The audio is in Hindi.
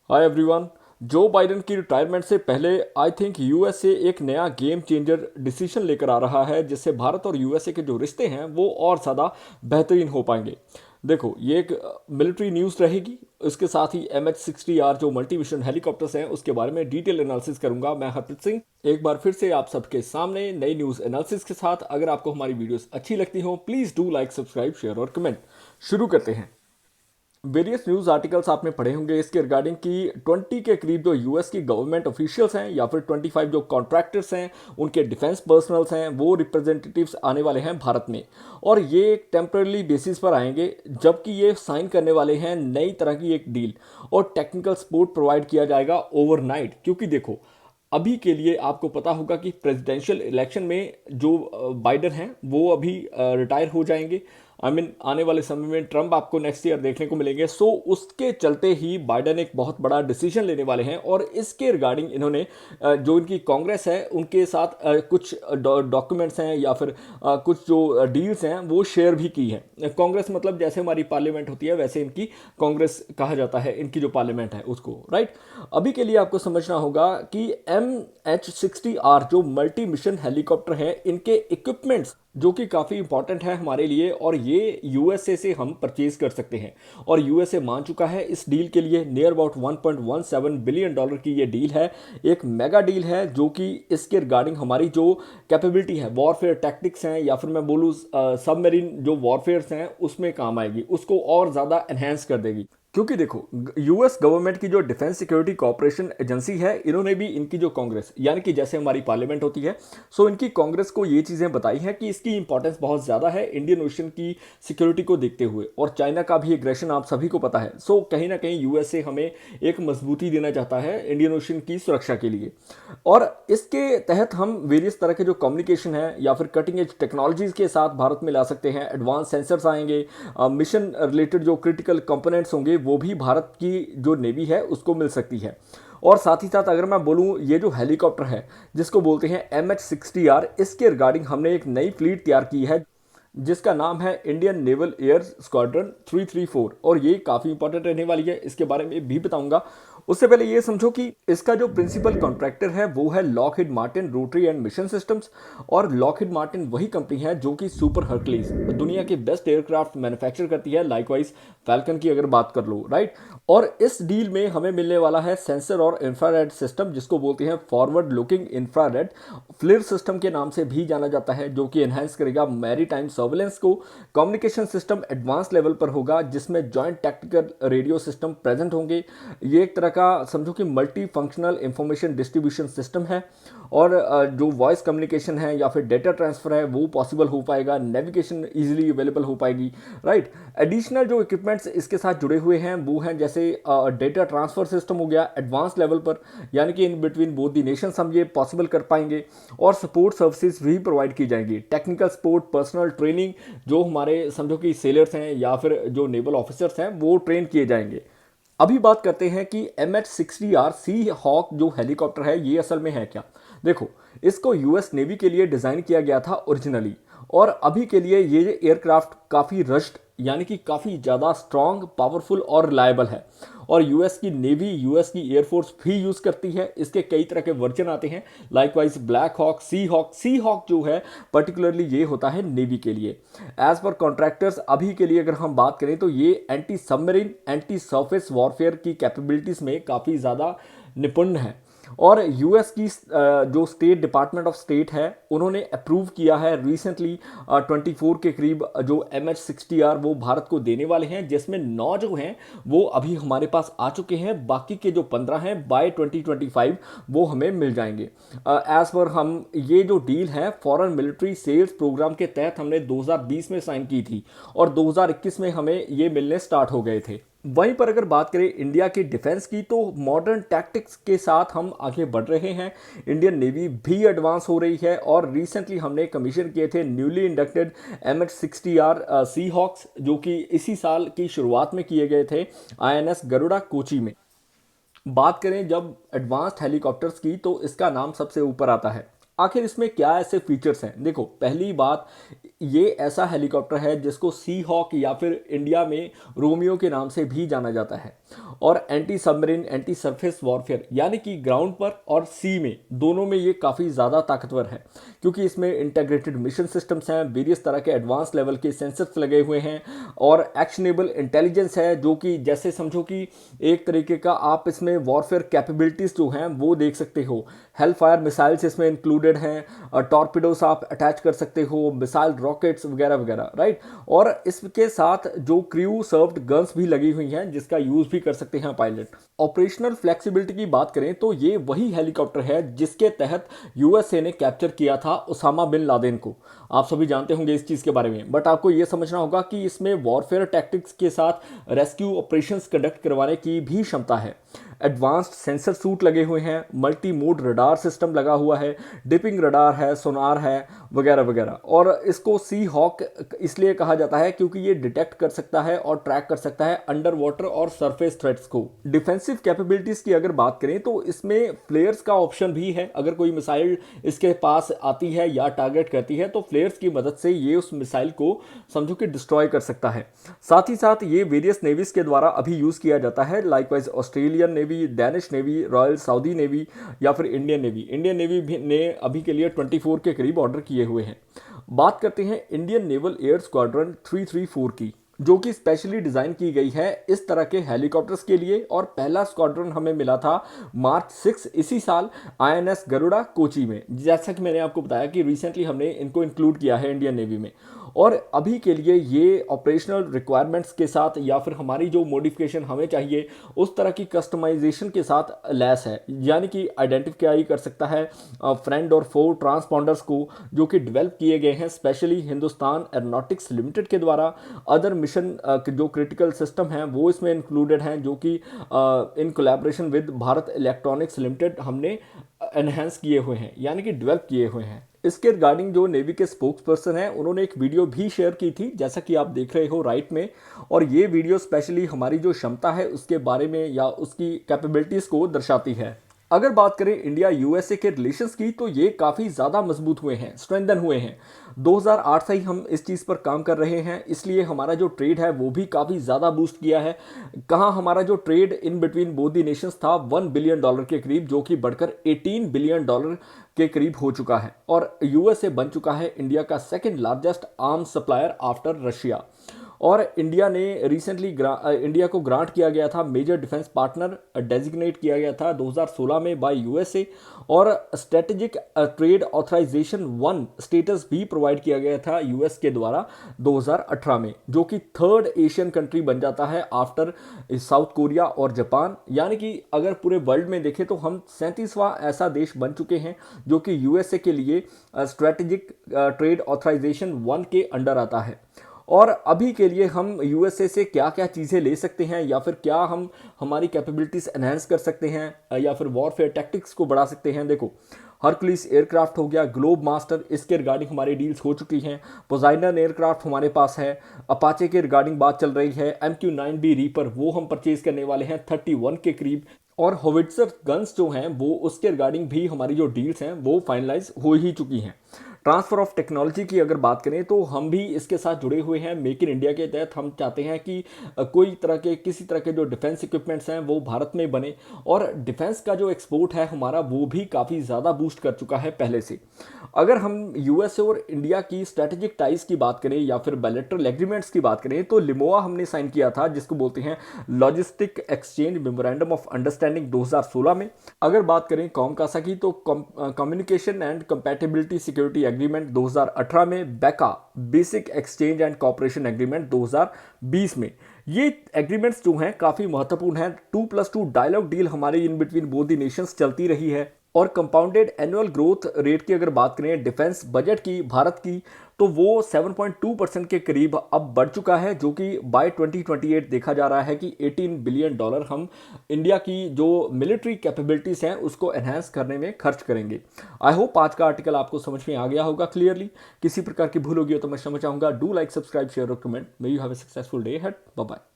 Hi everyone. जो बाइडेन की रिटायरमेंट से पहले आई थिंक यूएसए एक नया गेम चेंजर डिसीजन लेकर आ रहा है, जिससे भारत और यूएसए के जो रिश्ते हैं वो और ज़्यादा बेहतरीन हो पाएंगे। देखो, ये एक मिलिट्री न्यूज़ रहेगी। इसके साथ ही MH-60R जो मल्टी मिशन हेलीकॉप्टर्स हैं उसके बारे में डिटेल एनालिसिस करूंगा। मैं हरप्रीत सिंह एक बार फिर से आप सबके सामने नई न्यूज़ एनालिसिस के साथ। अगर आपको हमारी वीडियोस अच्छी लगती हो please do like, subscribe, share और कमेंट। शुरू करते हैं। वेरियस न्यूज़ आर्टिकल्स आपने पढ़े होंगे इसके रिगार्डिंग कि 20 के करीब जो यूएस की गवर्नमेंट ऑफिशियल्स हैं या फिर 25 जो कॉन्ट्रैक्टर्स हैं, उनके डिफेंस पर्सनल्स हैं, वो रिप्रेजेंटेटिव्स आने वाले हैं भारत में। और ये एक टेम्पररी बेसिस पर आएंगे, जबकि ये साइन करने वाले हैं नई तरह की एक डील। और टेक्निकल सपोर्ट प्रोवाइड किया जाएगा ओवरनाइट, क्योंकि देखो, अभी के लिए आपको पता होगा कि प्रेसिडेंशियल इलेक्शन में जो बाइडन हैं वो अभी रिटायर हो जाएंगे। आने वाले समय में ट्रंप आपको नेक्स्ट ईयर देखने को मिलेंगे। सो उसके चलते ही बाइडन एक बहुत बड़ा डिसीजन लेने वाले हैं। और इसके रिगार्डिंग इन्होंने जो इनकी कांग्रेस है उनके साथ कुछ डॉक्यूमेंट्स हैं या फिर कुछ जो डील्स हैं वो शेयर भी की है। कांग्रेस मतलब जैसे हमारी पार्लियामेंट होती है वैसे इनकी कांग्रेस कहा जाता है, इनकी जो पार्लियामेंट है उसको, राइट। अभी के लिए आपको समझना होगा कि MH-60R जो मल्टी मिशन हेलीकॉप्टर है, इनके इक्विपमेंट्स जो कि काफ़ी इंपॉर्टेंट है हमारे लिए, और ये यूएसए से हम परचेज कर सकते हैं। और यूएसए मान चुका है इस डील के लिए। नियर अबाउट $1.17 बिलियन की ये डील है। एक मेगा डील है जो कि इसके रिगार्डिंग हमारी जो कैपेबिलिटी है, वॉरफेयर टैक्टिक्स हैं या फिर मैं बोलूँ सबमरीन जो वॉरफेयर्स हैं उसमें काम आएगी, उसको और ज़्यादा एनहेंस कर देगी। क्योंकि देखो, यूएस गवर्नमेंट की जो डिफेंस सिक्योरिटी कॉपरेशन एजेंसी है, इन्होंने भी इनकी जो कांग्रेस यानी कि जैसे हमारी पार्लियामेंट होती है, सो इनकी कांग्रेस को ये चीज़ें बताई हैं कि इसकी इंपॉर्टेंस बहुत ज़्यादा है इंडियन ओशन की सिक्योरिटी को देखते हुए। और चाइना का भी एग्रेशन आप सभी को पता है। सो कहीं ना कहीं यूएसए हमें एक मजबूती देना चाहता है इंडियन ओशन की सुरक्षा के लिए। और इसके तहत हम वेरियस तरह के जो कम्युनिकेशन है या फिर कटिंग एज टेक्नोलॉजीज के साथ भारत में ला सकते हैं। एडवांस सेंसर्स आएंगे, मिशन रिलेटेड जो क्रिटिकल कंपोनेंट्स होंगे वो भी भारत की जो नेवी है उसको मिल सकती है। और साथ ही साथ अगर मैं बोलूँ, ये जो हेलीकॉप्टर है जिसको बोलते हैं MH-60R, इसके रिगार्डिंग हमने एक नई फ्लीट तैयार की है जिसका नाम है इंडियन नेवल एयर स्क्वाड्रन 334। और ये काफ़ी इंपॉर्टेंट रहने वाली है, इसके बारे में भी बताऊंगा। उससे पहले ये समझो कि इसका जो प्रिंसिपल कॉन्ट्रैक्टर है वो है Lockheed Martin rotary and mission systems. और लॉकहीड मार्टिन वही कंपनी है जो कि सुपर हर्कुलिस दुनिया के बेस्ट एयरक्राफ्ट मैन्युफैक्चर करती है। लाइकवाइज फैल्कन की अगर बात कर लो, राइट। और इस डील में हमें मिलने वाला है सेंसर और इंफ्रारेड सिस्टम, जिसको बोलते हैं फॉरवर्ड लुकिंग इंफ्रारेड फ्लिर सिस्टम के नाम से भी जाना जाता है, जो कि एनहांस करेगा मैरी टाइम सर्वेलेंस को। कम्युनिकेशन सिस्टम एडवांस लेवल पर होगा जिसमें joint tactical radio system present होंगे। ये एक तरह का समझो कि multi functional information distribution system है। और जो वॉइस कम्युनिकेशन है या फिर डेटा ट्रांसफर है वो पॉसिबल हो पाएगा, नेविगेशन इजीली अवेलेबल हो पाएगी, राइट। एडिशनल जो इक्विपमेंट्स इसके साथ जुड़े हुए हैं वो हैं जैसे डेटा ट्रांसफर सिस्टम हो गया एडवांस लेवल पर, यानी कि in between both the Nations हम ये पॉसिबल कर पाएंगे। और सपोर्ट सर्विसेज भी प्रोवाइड की जाएंगी, टेक्निकल सपोर्ट, पर्सनल ट्रेनिंग, जो हमारे समझो कि सेलर्स हैं या फिर जो नेवल ऑफिसर्स हैं वो ट्रेन किए जाएंगे। अभी बात करते हैं कि MH-60R सी हॉक जो हेलीकॉप्टर है ये असल में है क्या। देखो, इसको यूएस नेवी के लिए डिज़ाइन किया गया था ओरिजिनली। और अभी के लिए ये एयरक्राफ्ट काफ़ी रश्ड यानी कि काफ़ी ज़्यादा स्ट्रॉन्ग, पावरफुल और रिलायबल है। और यूएस की नेवी, यूएस की एयरफोर्स भी यूज़ करती है। इसके कई तरह के वर्जन आते हैं, लाइकवाइज ब्लैक हॉक, सी हॉक। सी हॉक जो है पर्टिकुलरली ये होता है नेवी के लिए। एज पर कॉन्ट्रैक्टर्स अभी के लिए अगर हम बात करें तो ये anti submarine, anti surface warfare की कैपेबिलिटीज़ में काफ़ी ज़्यादा निपुण है। और यूएस की जो स्टेट डिपार्टमेंट ऑफ स्टेट है उन्होंने अप्रूव किया है रिसेंटली 24 के करीब जो MH-60R वो भारत को देने वाले हैं, जिसमें 9 जो हैं वो अभी हमारे पास आ चुके हैं। बाकी के जो 15 हैं बाय 2025 वो हमें मिल जाएंगे। एज पर हम ये जो डील है फॉरेन मिलिट्री सेल्स प्रोग्राम के तहत हमने 2020 में साइन की थी और 2021 में हमें ये मिलने स्टार्ट हो गए थे। वहीं पर अगर बात करें इंडिया की डिफेंस की, तो मॉडर्न टैक्टिक्स के साथ हम आगे बढ़ रहे हैं। इंडियन नेवी भी एडवांस हो रही है और रिसेंटली हमने कमीशन किए थे न्यूली इंडक्टेड MH-60R सी हॉक्स, जो कि इसी साल की शुरुआत में किए गए थे INS गरुड़ा कोची में। बात करें जब एडवांस्ड हेलीकॉप्टर्स की तो इसका नाम सबसे ऊपर आता है। आखिर इसमें क्या ऐसे फीचर्स हैं? देखो, पहली बात, ये ऐसा हेलीकॉप्टर है जिसको सी हॉक या फिर इंडिया में रोमियो के नाम से भी जाना जाता है, और anti submarine anti surface warfare यानी कि ग्राउंड पर और सी में दोनों में ये काफ़ी ज़्यादा ताकतवर है, क्योंकि इसमें इंटीग्रेटेड मिशन सिस्टम्स हैं, वेरियस तरह के एडवांस लेवल के सेंसर्स लगे हुए हैं, और एक्शनेबल इंटेलिजेंस है, जो कि जैसे समझो कि एक तरीके का आप इसमें वॉरफेयर कैपेबिलिटीज़ जो हैं वो देख सकते हो। हेल फायर मिसाइल्स इसमें इंक्लूडेड हैं, टॉर्पिडोस आप अटैच कर सकते हो, मिसाइल रॉकेट्स वगैरह वगैरह, राइट। और इसके साथ जो क्रू सर्व्ड गन्स भी लगी हुई हैं जिसका यूज़ भी कर सकते हैं पायलट। ऑपरेशनल फ्लेक्सिबिलिटी की बात करें तो ये वही हेलीकॉप्टर है जिसके तहत यूएसए ने कैप्चर किया था उसामा बिन लादेन को। आप सभी जानते होंगे इस चीज़ के बारे में, बट आपको ये समझना होगा कि इसमें वॉरफेयर टैक्टिक्स के साथ रेस्क्यू ऑपरेशंस कंडक्ट करवाने की भी क्षमता है। एडवांस्ड सेंसर सूट लगे हुए हैं, मल्टी मोड रडार सिस्टम लगा हुआ है, डिपिंग रडार है, सोनार है, वगैरह वगैरह। और इसको सी हॉक इसलिए कहा जाता है क्योंकि ये डिटेक्ट कर सकता है और ट्रैक कर सकता है अंडर वाटर और सरफेस थ्रेट्स को। डिफेंसिव कैपेबिलिटीज की अगर बात करें तो इसमें फ्लेयर्स का ऑप्शन भी है। अगर कोई मिसाइल इसके पास आती है या टारगेट करती है तो फ्लेयर्स की मदद से ये उस मिसाइल को समझो कि डिस्ट्रॉय कर सकता है। साथ ही साथ ये वेरियस नेवीज के द्वारा अभी यूज किया जाता है, likewise Australian navy, Danish navy, royal Saudi navy या फिर इंडियन नेवी। इंडियन नेवी भी ने अभी के लिए 24 के करीब ऑर्डर किए हुए हैं। बात करते हैं इंडियन नेवल एयर स्क्वाड्रन 334 की, जो कि स्पेशली डिजाइन की गई है इस तरह के हेलीकॉप्टर्स के लिए। और पहला स्क्वाड्रन हमें मिला था मार्च 6 इसी साल आईएनएस गरुड़ा कोची में। जैसा कि मैंने आपको बताया कि रिसेंटली हमने इनको इंक्लूड किया है इंडियन नेवी में, और अभी के लिए ये ऑपरेशनल रिक्वायरमेंट्स के साथ या फिर हमारी जो मॉडिफिकेशन हमें चाहिए उस तरह की कस्टमाइजेशन के साथ लैस है। यानी कि आइडेंटिफाई कर सकता है फ्रेंड और फो ट्रांसपॉन्डर्स को, जो कि डेवलप किए गए हैं स्पेशली हिंदुस्तान एरोनॉटिक्स लिमिटेड के द्वारा। अदर मिशन जो क्रिटिकल सिस्टम हैं वो इसमें इंक्लूडेड हैं, जो कि in collaboration with Bharat electronics limited हमने एनहेंस किए हुए हैं, यानी कि डेवलप किए हुए हैं। इसके रिगार्डिंग जो नेवी के स्पोक्स पर्सन हैं उन्होंने एक वीडियो भी शेयर की थी, जैसा कि आप देख रहे हो राइट में। और ये वीडियो स्पेशली हमारी जो क्षमता है उसके बारे में या उसकी कैपेबिलिटीज़ को दर्शाती है। अगर बात करें इंडिया यूएसए के रिलेशंस की तो ये काफ़ी ज़्यादा मजबूत हुए हैं, स्ट्रेंथन हुए हैं। 2008 से ही हम इस चीज़ पर काम कर रहे हैं, इसलिए हमारा जो ट्रेड है वो भी काफ़ी ज़्यादा बूस्ट किया है। कहाँ हमारा जो trade in between both the Nations था $1 बिलियन के करीब, जो कि बढ़कर $18 बिलियन के करीब हो चुका है। और यूएसए बन चुका है इंडिया का second largest arms supplier after Russia. और इंडिया ने रिसेंटली इंडिया को ग्रांट किया गया था मेजर डिफेंस पार्टनर, डेजिग्नेट किया गया था 2016 में बाय यूएसए। और स्ट्रेटेजिक ट्रेड ऑथराइजेशन 1 स्टेटस भी प्रोवाइड किया गया था यूएस के द्वारा 2018 में, जो कि थर्ड एशियन कंट्री बन जाता है आफ्टर साउथ कोरिया और जापान। यानी कि अगर पूरे वर्ल्ड में देखें तो हम 37वां ऐसा देश बन चुके हैं जो कि यूएसए के लिए स्ट्रेटेजिक ट्रेड ऑथराइजेशन 1 के अंडर आता है। और अभी के लिए हम यूएसए से क्या क्या चीज़ें ले सकते हैं, या फिर क्या हम हमारी कैपेबिलिटीज़ एनहांस कर सकते हैं, या फिर वॉरफेयर टैक्टिक्स को बढ़ा सकते हैं। देखो, हरक्यूलिस एयरक्राफ्ट हो गया, ग्लोब मास्टर, इसके रिगार्डिंग हमारी डील्स हो चुकी हैं। पोजाइडन एयरक्राफ्ट हमारे पास है। अपाचे के रिगार्डिंग बात चल रही है। MQ-9B रीपर वो हम परचेज करने वाले हैं 31 के करीब। और होविट्जर गन्स जो हैं वो उसके रिगार्डिंग भी हमारी जो डील्स हैं वो फाइनलाइज हो ही चुकी हैं। ट्रांसफ़र ऑफ टेक्नोलॉजी की अगर बात करें तो हम भी इसके साथ जुड़े हुए हैं। मेक इन इंडिया के तहत हम चाहते हैं कि कोई तरह के किसी तरह के जो डिफेंस इक्विपमेंट्स हैं वो भारत में बने। और डिफेंस का जो एक्सपोर्ट है हमारा वो भी काफ़ी ज़्यादा बूस्ट कर चुका है पहले से। अगर हम यूएसए और इंडिया की स्ट्रैटेजिक टाइज की बात करें या फिर बायलैटरल एग्रीमेंट्स की बात करें तो लिमोआ हमने साइन किया था, जिसको बोलते हैं logistic exchange memorandum of understanding 2016 में। अगर बात करें कॉमकासा की तो communication and compatibility security agreement 2018 में, बेका basic exchange and cooperation agreement 2020 में। ये एग्रीमेंट्स जो हैं काफ़ी महत्वपूर्ण हैं। 2+2 डायलॉग डील हमारी in between both the Nations चलती रही है। और कंपाउंडेड एनुअल ग्रोथ रेट की अगर बात करें डिफेंस बजट की भारत की तो वो 7.2% के करीब अब बढ़ चुका है, जो कि बाय 2028 देखा जा रहा है कि $18 बिलियन हम इंडिया की जो मिलिट्री कैपेबिलिटीज़ हैं उसको एनहांस करने में खर्च करेंगे। आई होप आज का आर्टिकल आपको समझ में आ गया होगा क्लियरली। किसी प्रकार की भूल होगी तो मैं क्षमा चाहूँगा। डू लाइक, सब्सक्राइब, शेयर और comment. May you have a successful day ahead. Bye bye.